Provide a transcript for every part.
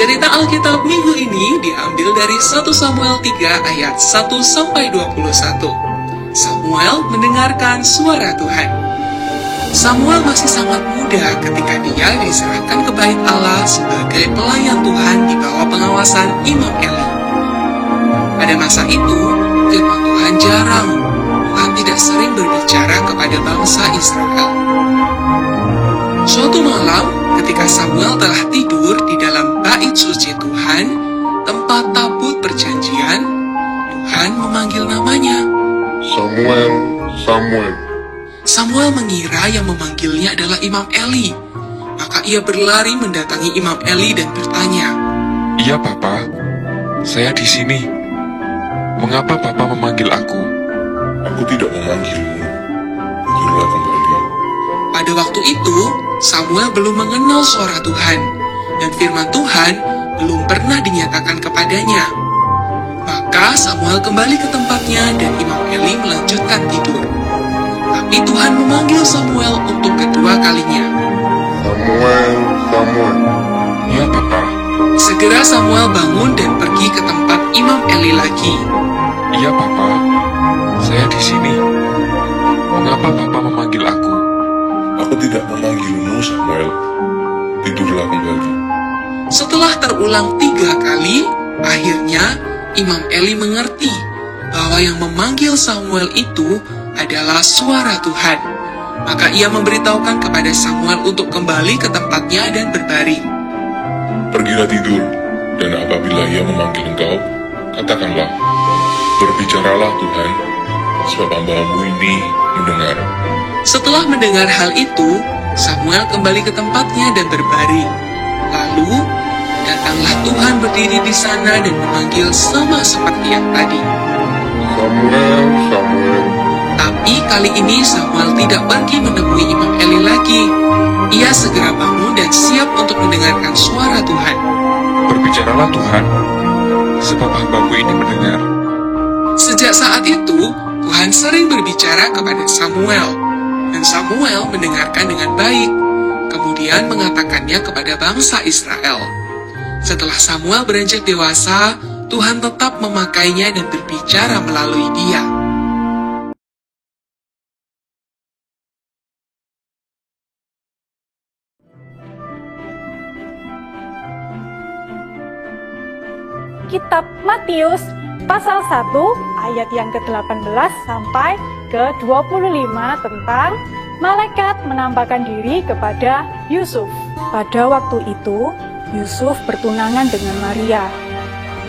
Cerita Alkitab minggu ini diambil dari 1 Samuel 3 ayat 1-21. Samuel mendengarkan suara Tuhan. Samuel masih sangat muda ketika dia diserahkan ke bait Allah sebagai pelayan Tuhan di bawah pengawasan Imam Eli. Pada masa itu, firman Tuhan jarang. Tuhan tidak sering berbicara kepada bangsa Israel. Suatu malam, ketika Samuel telah tidur di dalam bait suci Tuhan, tempat tabut perjanjian, Tuhan memanggil namanya. Samuel, Samuel. Samuel mengira yang memanggilnya adalah Imam Eli. Maka ia berlari mendatangi Imam Eli dan bertanya, Iya, Papa. Saya di sini. Mengapa Papa memanggil aku? Aku tidak memanggilmu. Tidurlah kembali. Pada waktu itu, Samuel belum mengenal suara Tuhan, dan firman Tuhan belum pernah dinyatakan kepadanya. Maka Samuel kembali ke tempatnya dan Imam Eli melanjutkan tidur. Tapi Tuhan memanggil Samuel untuk kedua kalinya. Samuel, Samuel. Iya, Papa. Segera Samuel bangun dan pergi ke tempat Imam Eli lagi. Iya, Papa. Saya di sini. Mengapa Papa memanggil aku? Aku tidak memanggilmu, Samuel. Tidurlah kembali. Setelah terulang 3 kali, akhirnya Imam Eli mengerti bahwa yang memanggil Samuel itu adalah suara Tuhan. Maka ia memberitahukan kepada Samuel untuk kembali ke tempatnya dan berbaring. Pergilah tidur, dan apabila ia memanggil engkau, katakanlah, berbicaralah Tuhan, sebab hamba-Mu ini mendengar. Setelah mendengar hal itu, Samuel kembali ke tempatnya dan berbaring. Lalu, datanglah Tuhan berdiri di sana dan memanggil sama seperti yang tadi. Samuel, Samuel. Tapi kali ini Samuel tidak pergi menemui Imam Eli lagi. Ia segera bangun dan siap untuk mendengarkan suara Tuhan. Berbicaralah Tuhan, sebab hamba-Mu ini mendengar. Sejak saat itu, Tuhan sering berbicara kepada Samuel, dan Samuel mendengarkan dengan baik, kemudian mengatakannya kepada bangsa Israel. Setelah Samuel beranjak dewasa, Tuhan tetap memakainya dan berbicara melalui dia. Kitab Matius pasal 1 ayat yang ke-18 sampai ke-25 tentang malaikat menampakkan diri kepada Yusuf. Pada waktu itu, Yusuf bertunangan dengan Maria.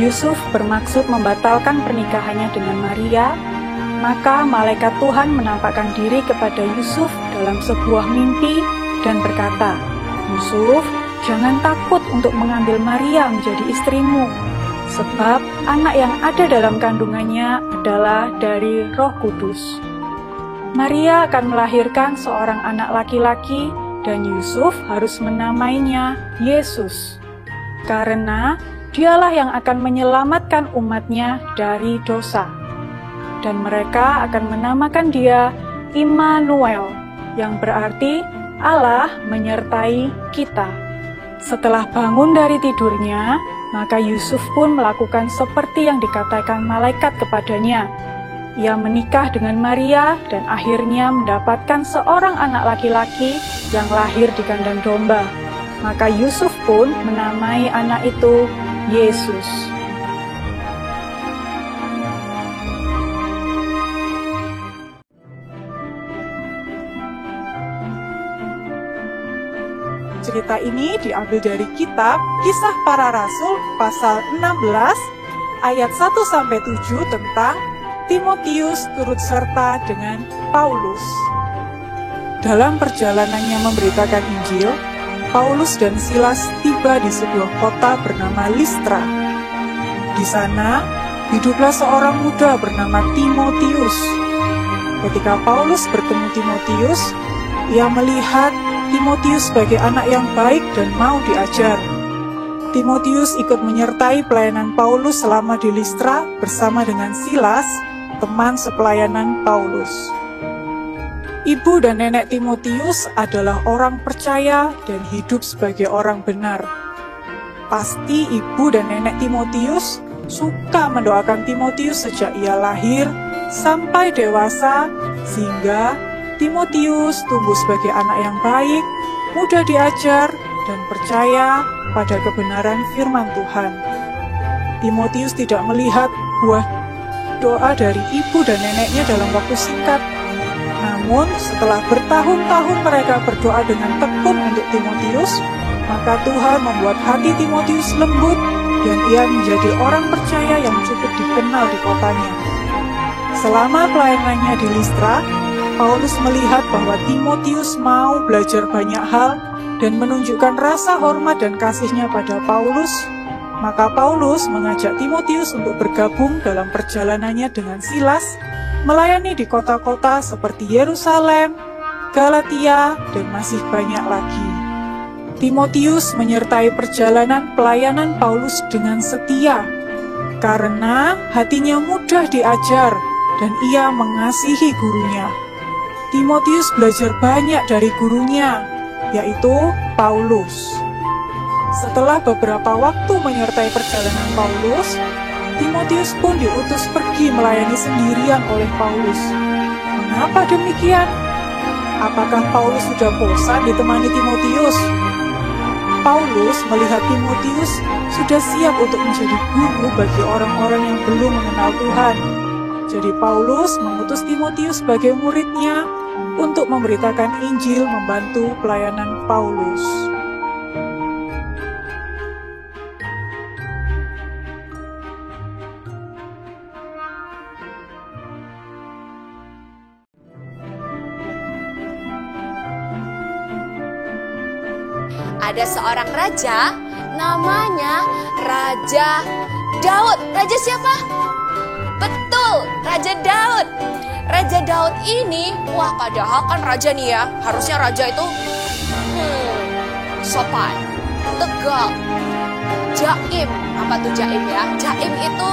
Yusuf bermaksud membatalkan pernikahannya dengan Maria, maka malaikat Tuhan menampakkan diri kepada Yusuf dalam sebuah mimpi dan berkata, Yusuf, jangan takut untuk mengambil Maria menjadi istrimu, sebab anak yang ada dalam kandungannya adalah dari Roh Kudus. Maria akan melahirkan seorang anak laki-laki dan Yusuf harus menamainya Yesus, karena dialah yang akan menyelamatkan umatnya dari dosa. Dan mereka akan menamakan dia Immanuel, yang berarti Allah menyertai kita. Setelah bangun dari tidurnya, maka Yusuf pun melakukan seperti yang dikatakan malaikat kepadanya. Ia menikah dengan Maria dan akhirnya mendapatkan seorang anak laki-laki yang lahir di kandang domba. Maka Yusuf pun menamai anak itu Yesus. Cerita ini diambil dari kitab Kisah Para Rasul pasal 16 ayat 1-7 tentang Timotius turut serta dengan Paulus. Dalam perjalanannya memberitakan Injil, Paulus dan Silas tiba di sebuah kota bernama Listra. Di sana, hiduplah seorang muda bernama Timotius. Ketika Paulus bertemu Timotius, ia melihat Timotius sebagai anak yang baik dan mau diajar. Timotius ikut menyertai pelayanan Paulus selama di Listra bersama dengan Silas, teman sepelayanan Paulus. Ibu dan nenek Timotius adalah orang percaya dan hidup sebagai orang benar. Pasti ibu dan nenek Timotius suka mendoakan Timotius sejak ia lahir sampai dewasa, sehingga Timotius tumbuh sebagai anak yang baik, mudah diajar, dan percaya pada kebenaran firman Tuhan. Timotius tidak melihat buah doa dari ibu dan neneknya dalam waktu singkat. Namun, setelah bertahun-tahun mereka berdoa dengan tekun untuk Timotius, maka Tuhan membuat hati Timotius lembut dan ia menjadi orang percaya yang cukup dikenal di kotanya. Selama pelayanannya di Listra, Paulus melihat bahwa Timotius mau belajar banyak hal dan menunjukkan rasa hormat dan kasihnya pada Paulus. Maka Paulus mengajak Timotius untuk bergabung dalam perjalanannya dengan Silas, melayani di kota-kota seperti Yerusalem, Galatia, dan masih banyak lagi. Timotius menyertai perjalanan pelayanan Paulus dengan setia, karena hatinya mudah diajar dan ia mengasihi gurunya. Timotius belajar banyak dari gurunya, yaitu Paulus. Setelah beberapa waktu menyertai perjalanan Paulus, Timotius pun diutus pergi melayani sendirian oleh Paulus. Mengapa demikian? Apakah Paulus sudah bosan ditemani Timotius? Paulus melihat Timotius sudah siap untuk menjadi guru bagi orang-orang yang belum mengenal Tuhan. Jadi Paulus mengutus Timotius sebagai muridnya untuk memberitakan Injil, membantu pelayanan Paulus. Ada seorang raja, namanya Raja Daud. Raja siapa? Betul, Raja Daud. Raja Daud ini, wah padahal kan raja nih ya, harusnya raja itu sopan, tegak, jaim. Apa tuh jaim ya? Jaim itu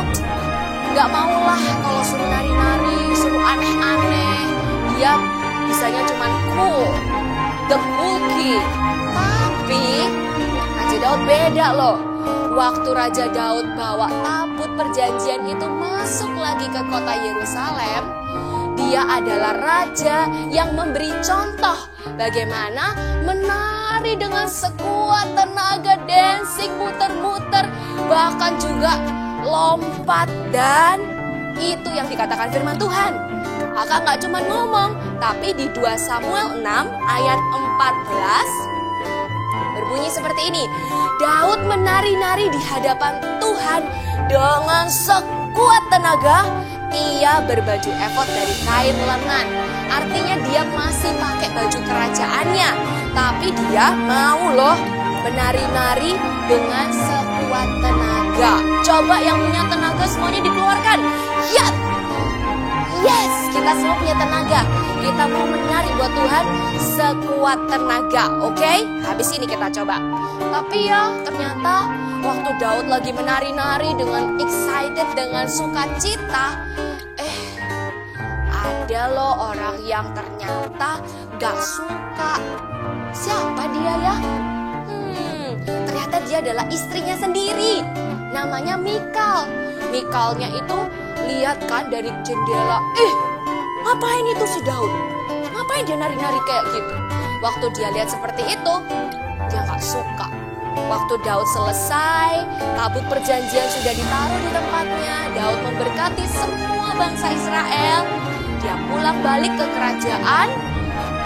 gak maulah kalau suruh nari-nari, suruh aneh-aneh. Dia bisanya cuman cool, the cool king. Tapi Raja Daud beda loh. Waktu Raja Daud bawa tabut perjanjian itu masuk lagi ke kota Yerusalem, dia adalah raja yang memberi contoh bagaimana menari dengan sekuat tenaga, dancing, muter-muter, bahkan juga lompat. Dan itu yang dikatakan firman Tuhan. Maka nggak cuma ngomong, tapi di 2 Samuel 6 ayat 14 berbunyi seperti ini. Daud menari-nari di hadapan Tuhan dengan sekuat tenaga. Ia berbaju efod dari kain lengan. Artinya dia masih pakai baju kerajaannya, tapi dia mau loh menari-nari dengan sekuat tenaga. Coba yang punya tenaga semuanya dikeluarkan. Yes, kita semua punya tenaga. Kita mau menari buat Tuhan sekuat tenaga, oke? Habis ini kita coba. Tapi ya, ternyata waktu Daud lagi menari-nari dengan excited, dengan sukacita, ada loh orang yang ternyata gak suka. Siapa dia ya? Ternyata dia adalah istrinya sendiri. Namanya Mikal. Mikalnya itu lihat kan dari jendela, ngapain itu si Daud? Ngapain dia nari-nari kayak gitu? Waktu dia lihat seperti itu, dia gak suka. Waktu Daud selesai, tabut perjanjian sudah ditaruh di tempatnya. Daud memberkati semua bangsa Israel. Dia pulang balik ke kerajaan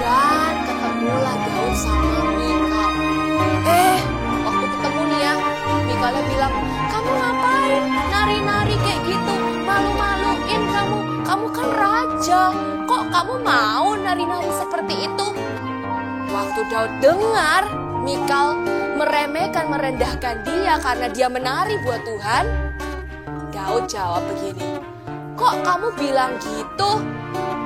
dan ketemulah Daud sama Mikal. Waktu ketemu nih ya, Mikalnya bilang, kamu ngapain nari-nari kayak gitu? Malu-maluin kamu. Kamu kan raja. Kok kamu mau nari-nari seperti itu? Waktu Daud dengar Mikal meremehkan, merendahkan dia karena dia menari buat Tuhan, Daud jawab begini, kok kamu bilang gitu?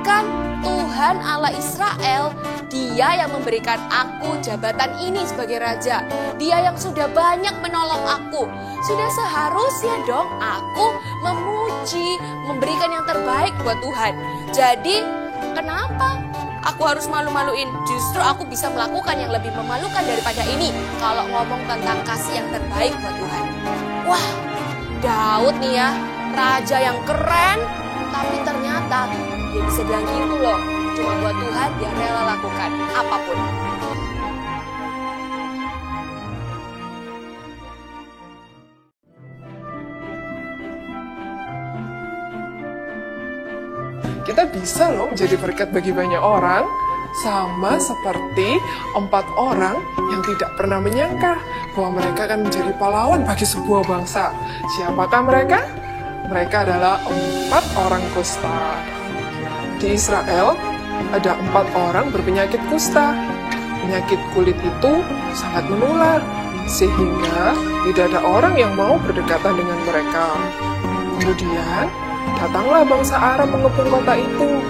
Kan Tuhan Allah Israel, dia yang memberikan aku jabatan ini sebagai raja. Dia yang sudah banyak menolong aku. Sudah seharusnya dong aku memuji, memberikan yang terbaik buat Tuhan. Jadi kenapa aku harus malu-maluin. Justru aku bisa melakukan yang lebih memalukan daripada ini kalau ngomong tentang kasih yang terbaik buat Tuhan. Wah, Daud nih ya, raja yang keren, tapi ternyata dia bisa bilang gitu loh. Cuma buat Tuhan dia rela lakukan apapun. Kita bisa loh menjadi berkat bagi banyak orang, sama seperti 4 orang yang tidak pernah menyangka bahwa mereka akan menjadi pahlawan bagi sebuah bangsa. Siapakah mereka? Mereka adalah 4 orang kusta. Di Israel, ada 4 orang berpenyakit kusta. Penyakit kulit itu sangat menular, sehingga tidak ada orang yang mau berdekatan dengan mereka. Kemudian, datanglah bangsa Aram mengepung kota itu.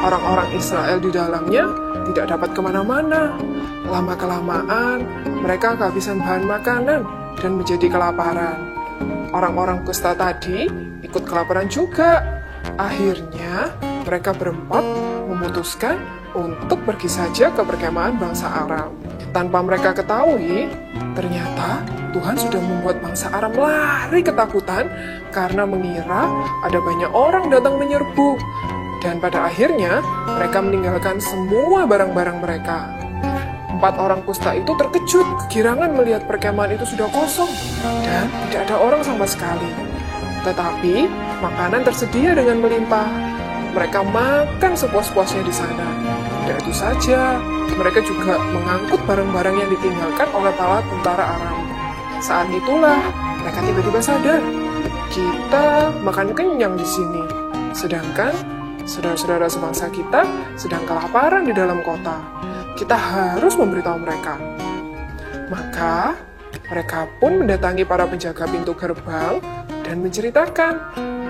Orang-orang Israel di dalamnya tidak dapat kemana-mana. Lama-kelamaan, mereka kehabisan bahan makanan dan menjadi kelaparan. Orang-orang kusta tadi ikut kelaparan juga. Akhirnya, mereka berempat memutuskan untuk pergi saja ke perkemahan bangsa Aram. Tanpa mereka ketahui, ternyata Tuhan sudah membuat bangsa Aram lari ketakutan karena mengira ada banyak orang datang menyerbu. Dan pada akhirnya, mereka meninggalkan semua barang-barang mereka. 4 orang kusta itu terkejut, kegirangan melihat perkemahan itu sudah kosong dan tidak ada orang sama sekali. Tetapi, makanan tersedia dengan melimpah. Mereka makan sepuas-puasnya di sana. Tidak itu saja, mereka juga mengangkut barang-barang yang ditinggalkan oleh para tentara Aram. Saat itulah mereka tiba-tiba sadar, kita makan kenyang di sini, sedangkan saudara-saudara sebangsa kita sedang kelaparan di dalam kota. Kita harus memberitahu mereka. Maka mereka pun mendatangi para penjaga pintu gerbang dan menceritakan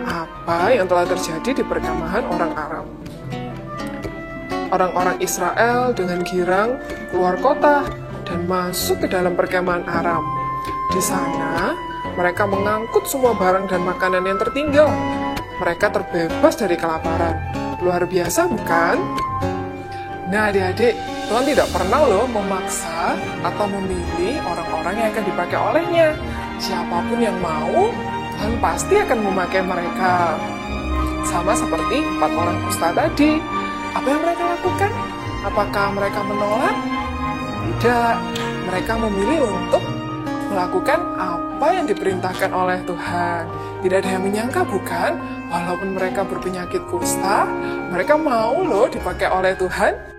apa yang telah terjadi di perkemahan orang Aram. Orang-orang Israel dengan girang keluar kota dan masuk ke dalam perkemahan Aram. Di sana, mereka mengangkut semua barang dan makanan yang tertinggal. Mereka terbebas dari kelaparan. Luar biasa, bukan? Nah, adik-adik, Tuhan tidak pernah loh memaksa atau memilih orang-orang yang akan dipakai olehnya. Siapapun yang mau, Tuhan pasti akan memakai mereka. Sama seperti 4 orang kusta tadi. Apa yang mereka lakukan? Apakah mereka menolak? Tidak. Mereka memilih untuk melakukan apa yang diperintahkan oleh Tuhan. Tidak ada yang menyangka, bukan? Walaupun mereka berpenyakit kusta, mereka mau loh dipakai oleh Tuhan.